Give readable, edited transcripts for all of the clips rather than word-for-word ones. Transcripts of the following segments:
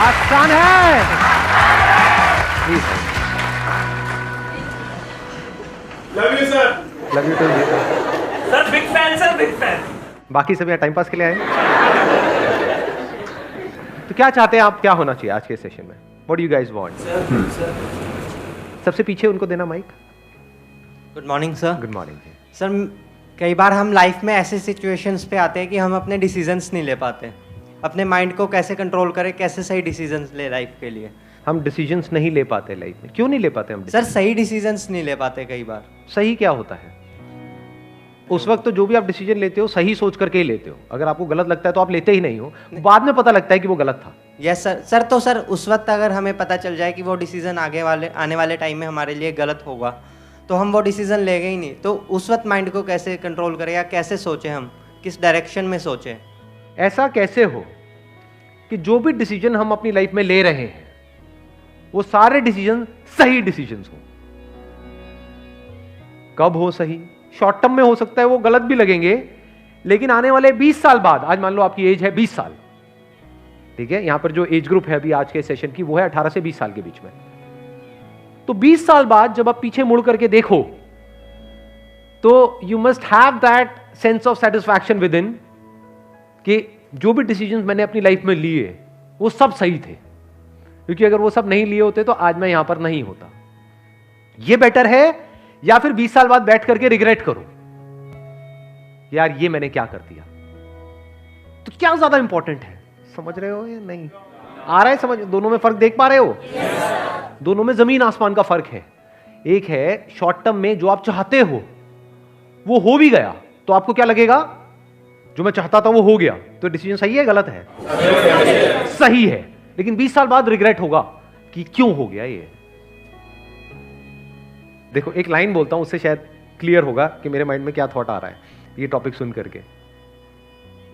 आसान है। Love you sir. Love you too. Sir big fan, sir big fan. बाकी सब यहाँ टाइम पास के लिए आए। तो क्या चाहते हैं आप, क्या होना चाहिए आज के सेशन में? What do you guys want? सबसे पीछे उनको देना mike. Good morning sir. Good morning. Sir कई बार हम लाइफ में ऐसे सिचुएशंस पे आते हैं कि हम अपने डिसीजंस नहीं ले पाते। अपने माइंड को कैसे कंट्रोल करें, कैसे सही डिसीजंस ले लाइफ के लिए? हम डिसीजंस नहीं ले पाते लाइफ में। क्यों नहीं ले पाते हम? सर सही डिसीजंस नहीं ले पाते कई बार। सही क्या होता है? उस वक्त तो जो भी आप डिसीजन लेते हो सही सोच करके ही लेते हो। अगर आपको गलत लगता है तो आप लेते ही नहीं हो, बाद में पता लगता है कि वो गलत था। Yes sir. सर उस वक्त अगर हमें पता चल जाए कि वो डिसीजन आने वाले टाइम में हमारे लिए गलत होगा तो हम वो डिसीजन लेंगे ही नहीं। तो उस वक्त माइंड को कैसे कंट्रोल करें या कैसे सोचें, हम किस डायरेक्शन में सोचें? ऐसा कैसे हो कि जो भी डिसीजन हम अपनी लाइफ में ले रहे हैं वो सारे डिसीजन सही डिसीजंस हो। कब हो सही? शॉर्ट टर्म में हो सकता है वो गलत भी लगेंगे, लेकिन आने वाले 20 साल बाद, आज मान लो आपकी एज है 20 साल, ठीक है? यहां पर जो एज ग्रुप है अभी आज के सेशन की वो है 18 से 20 साल के बीच में। तो 20 साल बाद जब आप पीछे मुड़ करके देखो तो you must have that sense of satisfaction with in कि जो भी डिसीजंस मैंने अपनी लाइफ में लिए वो सब सही थे, क्योंकि अगर वो सब नहीं लिए होते तो आज मैं यहां पर नहीं होता। ये बेटर है या फिर 20 साल बाद बैठ करके रिग्रेट करो यार ये मैंने क्या कर दिया? तो क्या ज्यादा इंपॉर्टेंट है? समझ रहे हो या नहीं? आ रहा है समझ? दोनों में फर्क देख पा रहे हो? दोनों में जमीन आसमान का फर्क है। एक है शॉर्ट टर्म में जो आप चाहते हो वो हो भी गया तो आपको क्या लगेगा? जो मैं चाहता था वो हो गया, तो डिसीजन सही है गलत है? सही है। लेकिन 20 साल बाद रिग्रेट होगा कि क्यों हो गया ये। देखो एक लाइन बोलता हूं, उससे शायद क्लियर होगा कि मेरे माइंड में क्या थॉट आ रहा है ये टॉपिक सुन करके।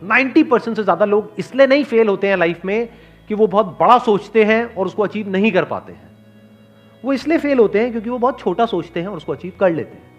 90% से ज्यादा लोग इसलिए नहीं फेल होते हैं लाइफ में कि वो बहुत बड़ा सोचते हैं और उसको अचीव नहीं कर पाते हैं। वो इसलिए फेल होते हैं क्योंकि वो बहुत छोटा सोचते हैं और उसको अचीव कर लेते हैं।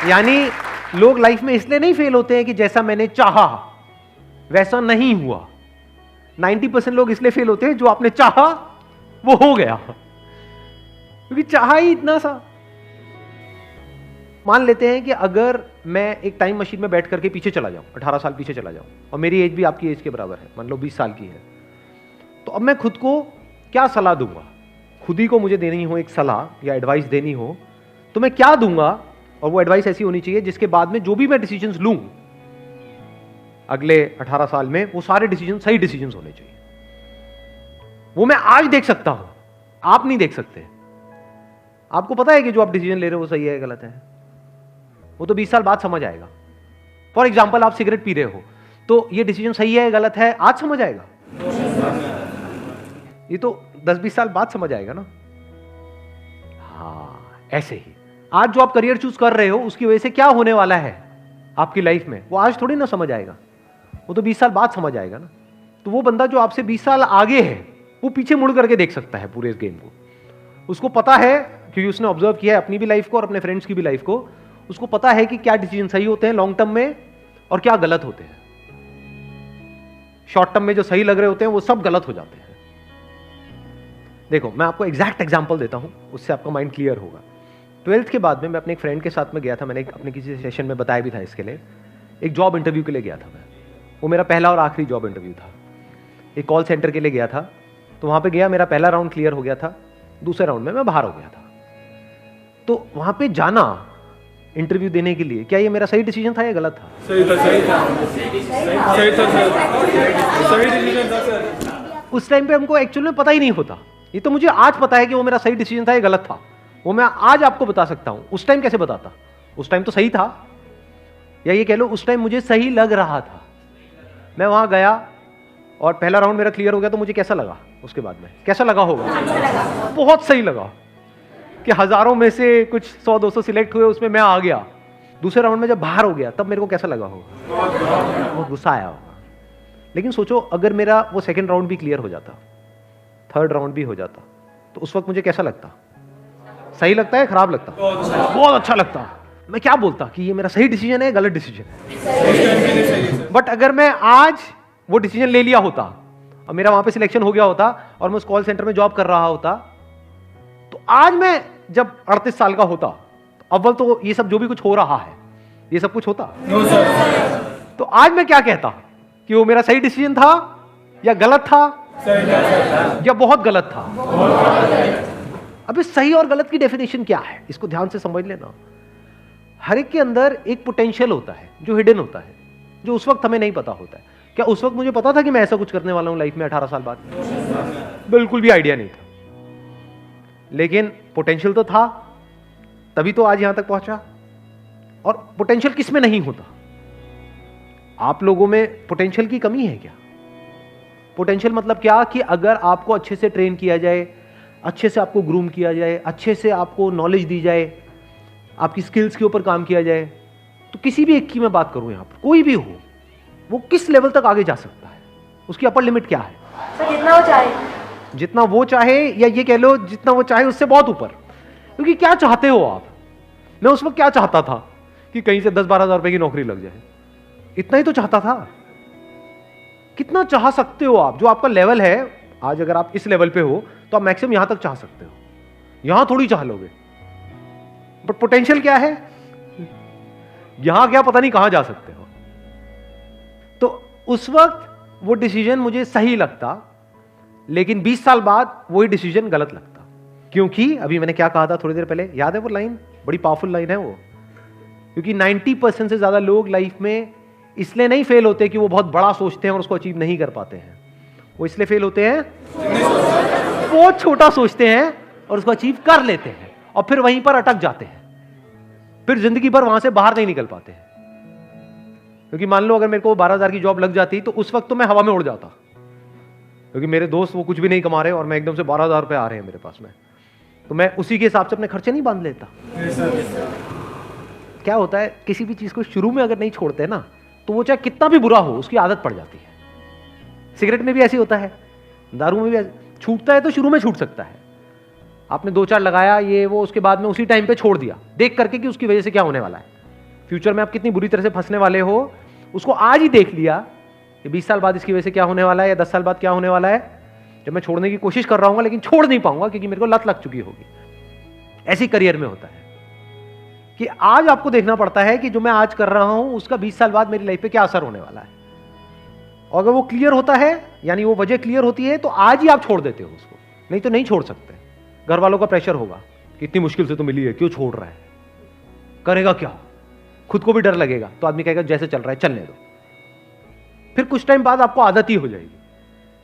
यानी लोग लाइफ में इसलिए नहीं फेल होते हैं कि जैसा मैंने चाहा वैसा नहीं हुआ। 90% लोग इसलिए फेल होते हैं जो आपने चाहा वो हो गया, क्योंकि चाहा ही इतना सा। मान लेते हैं कि अगर मैं एक टाइम मशीन में बैठ करके पीछे चला जाऊं, 18 साल पीछे चला जाऊं, और मेरी एज भी आपकी एज के बराबर है, मान लो 20 साल की है, तो अब मैं खुद को क्या सलाह दूंगा? खुद ही को मुझे देनी हो एक सलाह या एडवाइस देनी हो तो मैं क्या दूंगा? और वो एडवाइस ऐसी होनी चाहिए जिसके बाद में जो भी मैं डिसीजंस लूं अगले 18 साल में वो सारे डिसीजन सही डिसीजंस होने चाहिए। वो मैं आज देख सकता हूं, आप नहीं देख सकते। आपको पता है कि जो आप डिसीजन ले रहे हो वो सही है गलत है, वो तो 20 साल बाद समझ आएगा। फॉर एग्जाम्पल आप सिगरेट पी रहे हो तो ये डिसीजन सही है गलत है आज समझ आएगा? ये तो 10-20 साल बाद समझ आएगा ना। हाँ ऐसे ही आज जो आप करियर चूज कर रहे हो उसकी वजह से क्या होने वाला है आपकी लाइफ में वो आज थोड़ी ना समझ आएगा, वो तो 20 साल बाद समझ आएगा ना। तो वो बंदा जो आपसे 20 साल आगे है वो पीछे मुड़ करके देख सकता है पूरे इस गेम को। उसको पता है क्योंकि उसने ऑब्जर्व किया है अपनी भी लाइफ को और अपने फ्रेंड्स की भी लाइफ को। उसको पता है कि क्या डिसीजन सही होते हैं लॉन्ग टर्म में और क्या गलत होते हैं। शॉर्ट टर्म में जो सही लग रहे होते हैं वो सब गलत हो जाते हैं। देखो मैं आपको एग्जैक्ट एग्जांपल देता हूं, उससे आपका माइंड क्लियर होगा। 12th के बाद में मैं अपने एक फ्रेंड के साथ में गया था, मैंने अपने किसी सेशन में बताया भी था इसके लिए। एक जॉब इंटरव्यू के लिए गया था मैं, वो मेरा पहला और आखिरी जॉब इंटरव्यू था। एक कॉल सेंटर के लिए गया था, तो वहां पे गया, मेरा पहला राउंड क्लियर हो गया था, दूसरे राउंड में मैं बाहर हो गया था। तो वहां पे जाना इंटरव्यू देने के लिए, क्या ये मेरा सही डिसीजन था या गलत था? सही था, सही था, सही था सर, सही डिसीजन था सर। उस टाइम पे हमको एक्चुअल में पता ही नहीं होता। ये तो मुझे आज पता है कि वो मेरा सही डिसीजन था या गलत था, वो मैं आज आपको बता सकता हूं। उस टाइम कैसे बताता? उस टाइम तो सही था, या ये कह लो उस टाइम मुझे सही लग रहा था। मैं वहां गया और पहला राउंड मेरा क्लियर हो गया, तो मुझे कैसा लगा? उसके बाद में कैसा लगा होगा? बहुत सही लगा कि हजारों में से कुछ 100-200 सिलेक्ट हुए, उसमें मैं आ गया। दूसरे राउंड में जब बाहर हो गया तब मेरे को कैसा लगा होगा? बहुत गुस्सा आया होगा। लेकिन सोचो अगर मेरा वो सेकंड राउंड भी क्लियर हो जाता, थर्ड राउंड भी हो जाता, तो उस वक्त मुझे कैसा लगता? सही लगता है खराब लगता? बहुत अच्छा लगता। मैं क्या बोलता कि ये मेरा सही डिसीजन है, गलत डिसीजन है। उस टाइम के लिए सही है सर। बट अगर मैं आज वो डिसीजन ले लिया होता और मेरा वहां पे सिलेक्शन हो गया होता और मैं उस कॉल सेंटर में जॉब कर रहा होता, तो आज मैं जब 38 साल का होता, तो अव्वल तो ये सब जो भी कुछ हो रहा है ये सब कुछ होता। No sir. तो आज मैं क्या कहता कि वो मेरा सही डिसीजन था या गलत था सही था सर। या बहुत गलत था। अब इस सही और गलत की डेफिनेशन क्या है, इसको ध्यान से समझ लेना। हर एक के अंदर एक पोटेंशियल होता है जो हिडन होता है, जो उस वक्त हमें नहीं पता होता है। क्या उस वक्त मुझे पता था कि मैं ऐसा कुछ करने वाला हूं लाइफ में 18 साल बाद? बिल्कुल भी आइडिया नहीं था, लेकिन पोटेंशियल तो था, तभी तो आज यहां तक पहुंचा। और पोटेंशियल किस में नहीं होता? आप लोगों में पोटेंशियल की कमी है क्या? पोटेंशियल मतलब क्या कि अगर आपको अच्छे से ट्रेन किया जाए, अच्छे से आपको ग्रूम किया जाए, अच्छे से आपको नॉलेज दी जाए, आपकी स्किल्स के ऊपर काम किया जाए, तो किसी भी एक की मैं बात करूं, यहां पर कोई भी हो, वो किस लेवल तक आगे जा सकता है? उसकी अपर लिमिट क्या है? सर जितना वो चाहे। जितना वो चाहे, या ये कह लो जितना वो चाहे उससे बहुत ऊपर। क्योंकि क्या चाहते हो आप? मैं उस वक्त क्या चाहता था कि कहीं से 10-12 हज़ार रुपए की नौकरी लग जाए, इतना ही तो चाहता था। कितना चाह सकते हो आप? जो आपका लेवल है आज, अगर आप इस लेवल पे हो तो आप मैक्सिमम यहां तक चाह सकते हो, यहां थोड़ी चाह लोगे। बट पोटेंशियल क्या है? यहां क्या पता नहीं कहां जा सकते हो। तो उस वक्त वो डिसीजन मुझे सही लगता, लेकिन 20 साल बाद वही डिसीजन गलत लगता। क्योंकि अभी मैंने क्या कहा था थोड़ी देर पहले, याद है वो लाइन? बड़ी पावरफुल लाइन है वो। क्योंकि 90% से ज्यादा लोग लाइफ में इसलिए नहीं फेल होते कि वो बहुत बड़ा सोचते हैं और उसको अचीव नहीं कर पाते हैं। वो इसलिए फेल होते हैं बहुत छोटा सोचते हैं और उसको अचीव कर लेते हैं और फिर वहीं पर अटक जाते हैं, फिर जिंदगी भर वहां से बाहर नहीं निकल पाते हैं। क्योंकि मान लो अगर मेरे को 12,000 की जॉब लग जाती तो उस वक्त तो मैं हवा में उड़ जाता, क्योंकि मेरे दोस्त वो कुछ भी नहीं कमा रहे और मैं एकदम से 12,000 रुपए आ रहे हैं मेरे पास में, तो मैं उसी के हिसाब से अपने खर्चे नहीं बांध लेता। क्या होता है, किसी भी चीज को शुरू में अगर नहीं छोड़ते ना, तो वो चाहे कितना भी बुरा हो उसकी आदत पड़ जाती है। सिगरेट में भी ऐसे होता है, दारू में भी छूटता है तो शुरू में छूट सकता है। आपने 2-4 लगाया ये वो, उसके बाद में उसी टाइम पे छोड़ दिया देख करके कि उसकी वजह से क्या होने वाला है, फ्यूचर में आप कितनी बुरी तरह से फंसने वाले हो, उसको आज ही देख लिया कि 20 साल बाद इसकी वजह से क्या होने वाला है या 10 साल बाद क्या होने वाला है, जब मैं छोड़ने की कोशिश कर रहा हूँ लेकिन छोड़ नहीं पाऊंगा क्योंकि मेरे को लत लग चुकी होगी। ऐसे करियर में होता है कि आज आपको देखना पड़ता है कि जो मैं आज कर रहा हूं उसका 20 साल बाद मेरी लाइफ पे क्या असर होने वाला है। और अगर वो क्लियर होता है, यानी वो वजह क्लियर होती है, तो आज ही आप छोड़ देते हो उसको, नहीं तो नहीं छोड़ सकते। घर वालों का प्रेशर होगा कि इतनी मुश्किल से तो मिली है, क्यों छोड़ रहा है, करेगा क्या, खुद को भी डर लगेगा, तो आदमी कहेगा जैसे चल रहा है चलने दो। फिर कुछ टाइम बाद आपको आदत ही हो जाएगी,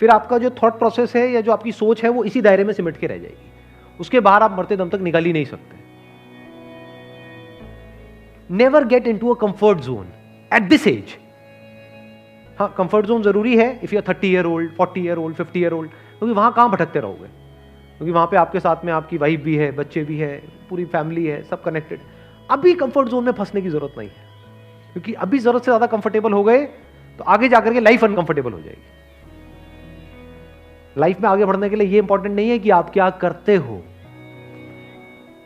फिर आपका जो थॉट प्रोसेस है या जो आपकी सोच है वो इसी दायरे में सिमट के रह जाएगी, उसके बाहर आप मरते दम तक निकल ही नहीं सकते। Never get into a comfort zone at this age. हाँ, कंफर्ट जोन जरूरी है if you are 30 year old, 40 year old, 50 year old, क्योंकि वहां कहां भटकते रहोगे, क्योंकि वहां पे आपके साथ में आपकी वाइफ भी है, बच्चे भी है, पूरी फैमिली है, सब कनेक्टेड। अभी कंफर्ट जोन में फंसने की जरूरत नहीं है, क्योंकि अभी जरूरत से ज्यादा कंफर्टेबल हो गए तो आगे जाकर के लाइफ अनकंफर्टेबल हो जाएगी। लाइफ में आगे बढ़ने के लिए ये इंपॉर्टेंट नहीं है कि आप क्या करते हो,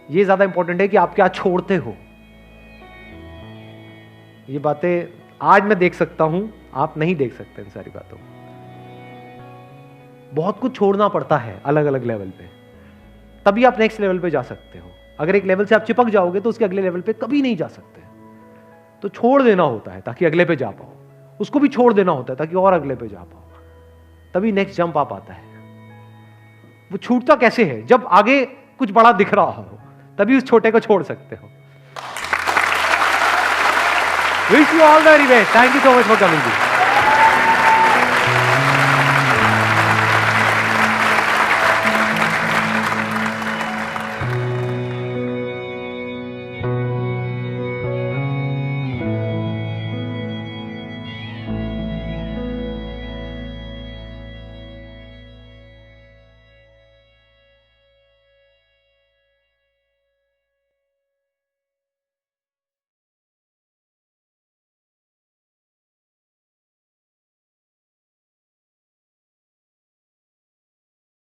ये ज्यादा इंपॉर्टेंट है कि आप क्या छोड़ते हो। ये बातें आज मैं देख सकता हूं, आप नहीं देख सकते इन सारी बातों। बहुत कुछ छोड़ना पड़ता है अलग अलग लेवल पे, तभी आप नेक्स्ट लेवल पे जा सकते हो। अगर एक लेवल से आप चिपक जाओगे तो उसके अगले लेवल पे कभी नहीं जा सकते। तो छोड़ देना होता है ताकि अगले पे जा पाओ, उसको भी छोड़ देना होता है ताकि और अगले पे जा पाओ, तभी नेक्स्ट जंप आप आता है। वो छूटता कैसे है? जब आगे कुछ बड़ा दिख रहा हो, तभी उस छोटे को छोड़ सकते हो। Wish you all the very best. Thank you so much for coming.